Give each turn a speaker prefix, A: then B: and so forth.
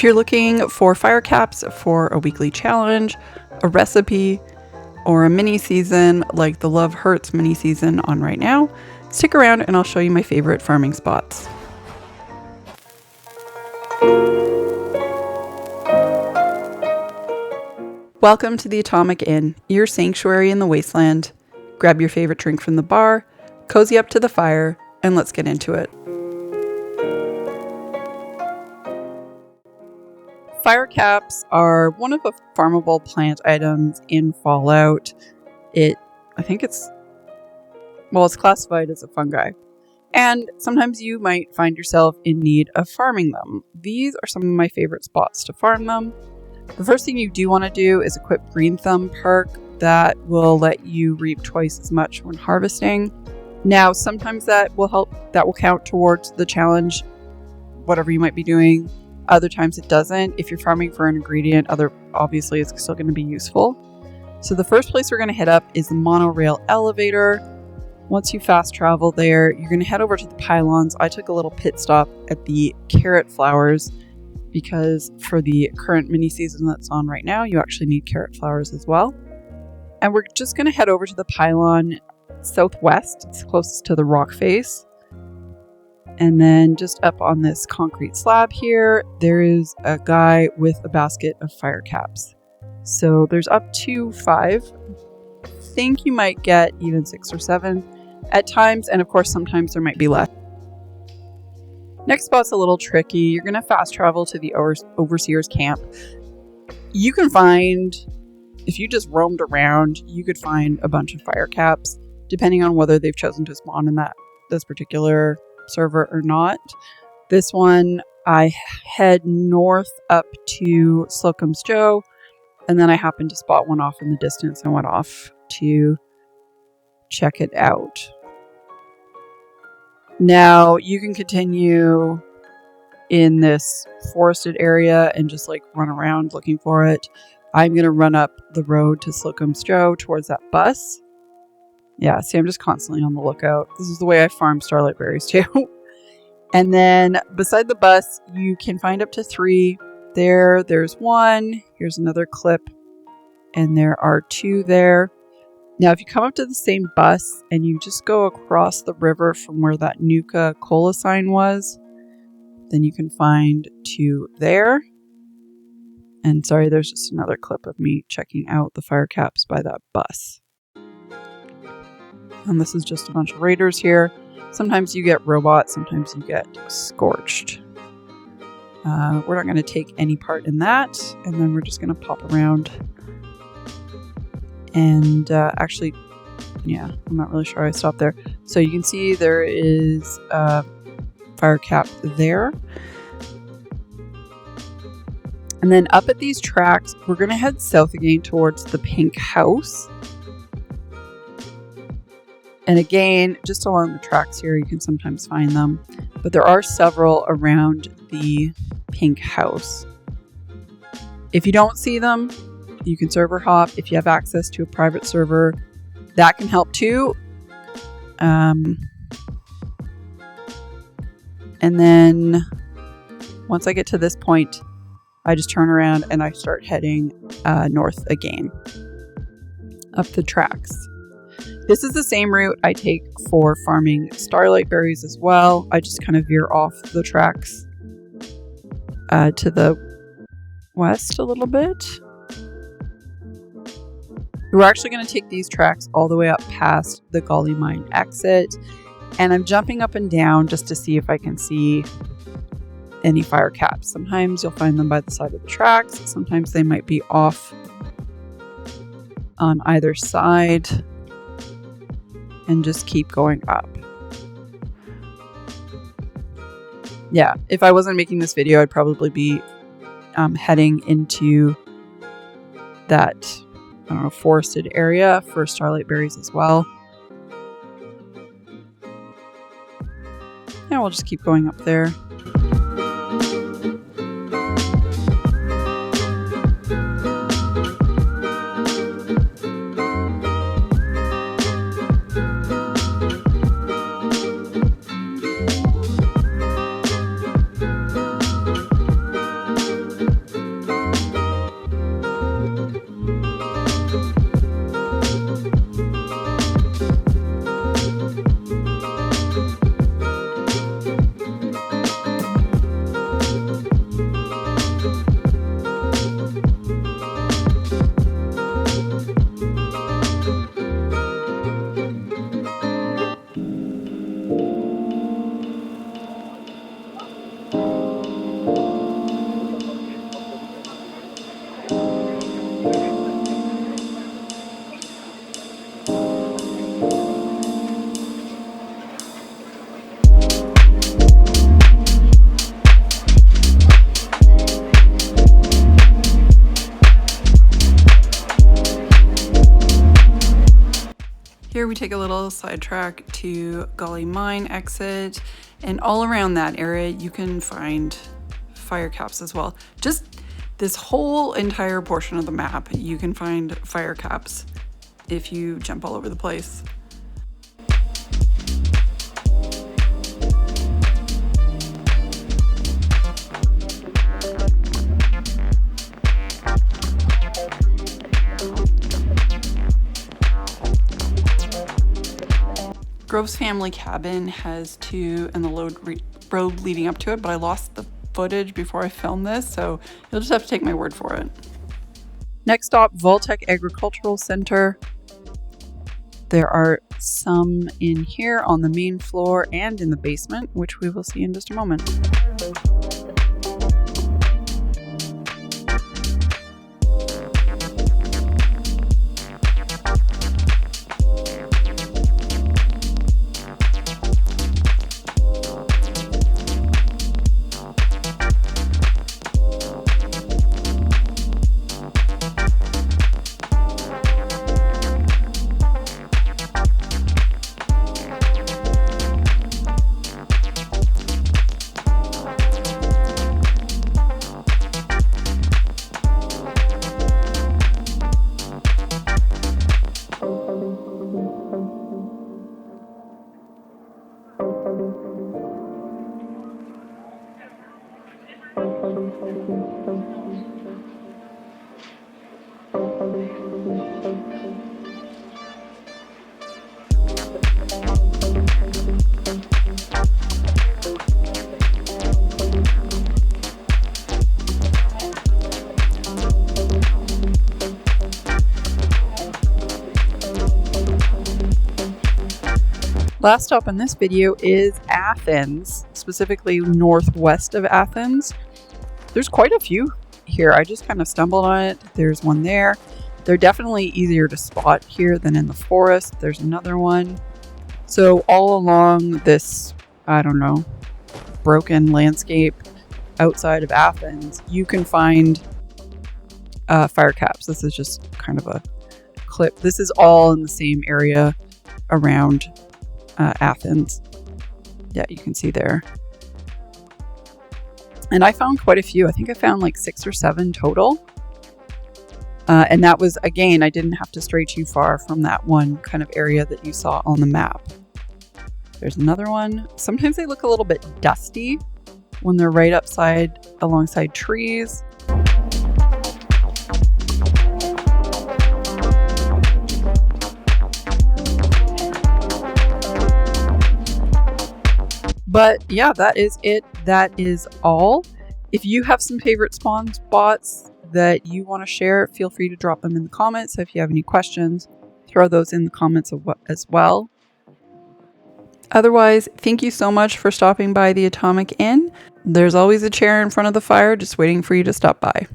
A: If you're looking for Firecaps for a weekly challenge, a recipe, or a mini season like the Love Hurts mini season on right now, stick around and I'll show you my favorite farming spots. Welcome to the Atomic Inn, your sanctuary in the wasteland. Grab your favorite drink from the bar, cozy up to the fire, and let's get into it. Firecaps are one of the farmable plant items in Fallout. It's classified as a fungi. And sometimes you might find yourself in need of farming them. These are some of my favorite spots to farm them. The first thing you do want to do is equip Green Thumb perk that will let you reap twice as much when harvesting. Now, sometimes that will count towards the challenge, whatever you might be doing. Other times it doesn't. If you're farming for an ingredient, obviously it's still going to be useful. So the first place we're going to hit up is the Monorail elevator. Once you fast travel there, you're going to head over to the pylons. I took a little pit stop at the carrot flowers because for the current mini season that's on right now, you actually need carrot flowers as well. And we're just going to head over to the pylon southwest. It's closest to the rock face. And then just up on this concrete slab here, there is a guy with a basket of Firecaps. So there's up to 5. I think you might get even 6 or 7 at times. And of course, sometimes there might be less. Next spot's a little tricky. You're going to fast travel to the Overseer's camp. You can find, if you just roamed around, you could find a bunch of Firecaps, depending on whether they've chosen to spawn in this particular server or not. This one, I head north up to Slocum's Joe, and then I happened to spot one off in the distance and went off to check it out. Now, you can continue in this forested area and just run around looking for it. I'm going to run up the road to Slocum's Joe towards that bus. Yeah, see, I'm just constantly on the lookout. This is the way I farm starlight berries too. And then beside the bus, you can find up to 3. There's 1. Here's another clip. And there are 2 there. Now, if you come up to the same bus and you just go across the river from where that Nuka Cola sign was, then you can find 2 there. And sorry, there's just another clip of me checking out the Firecaps by that bus. And this is just a bunch of raiders here. Sometimes you get robots, sometimes you get scorched. We're not going to take any part in that. And then we're just going to pop around. And actually, yeah, I'm not really sure I stopped there. So you can see there is a Firecap there. And then up at these tracks, we're going to head south again towards the pink house. And again, just along the tracks here, you can sometimes find them. But there are several around the pink house. If you don't see them, you can server hop. If you have access to a private server, that can help too. And then once I get to this point, I just turn around and I start heading north again up the tracks. This is the same route I take for farming starlight berries as well. I just kind of veer off the tracks to the west a little bit. We're actually going to take these tracks all the way up past the Golly Mine exit. And I'm jumping up and down just to see if I can see any Firecaps. Sometimes you'll find them by the side of the tracks. Sometimes they might be off on either side. And just keep going up. Yeah, if I wasn't making this video, I'd probably be heading into that, forested area for starlight berries as well. And we'll just keep going up there. we take a little sidetrack to Gully Mine exit, and all around that area you can find Firecaps as well. Just this whole entire portion of the map, you can find Firecaps if you jump all over the place. Grove's family cabin has two and the road leading up to it, but I lost the footage before I filmed this, so you'll just have to take my word for it. Next stop, Vault-Tec Agricultural Center. There are some in here on the main floor and in the basement, which we will see in just a moment. Last stop in this video is Athens, specifically northwest of Athens. There's quite a few here. I just kind of stumbled on it. There's one there. They're definitely easier to spot here than in the forest. There's another one. So all along this, I don't know, broken landscape outside of Athens, you can find Firecaps. This is just kind of a clip. This is all in the same area around Athens. Yeah, you can see there. And I found quite a few. I think I found like 6 or 7 total. And that was, again, I didn't have to stray too far from that one kind of area that you saw on the map. There's another one. Sometimes they look a little bit dusty when they're right alongside trees. But yeah, that is it. That is all. If you have some favorite spawn spots that you want to share, feel free to drop them in the comments. If you have any questions, throw those in the comments as well. Otherwise, thank you so much for stopping by the Atomic Inn. There's always a chair in front of the fire just waiting for you to stop by.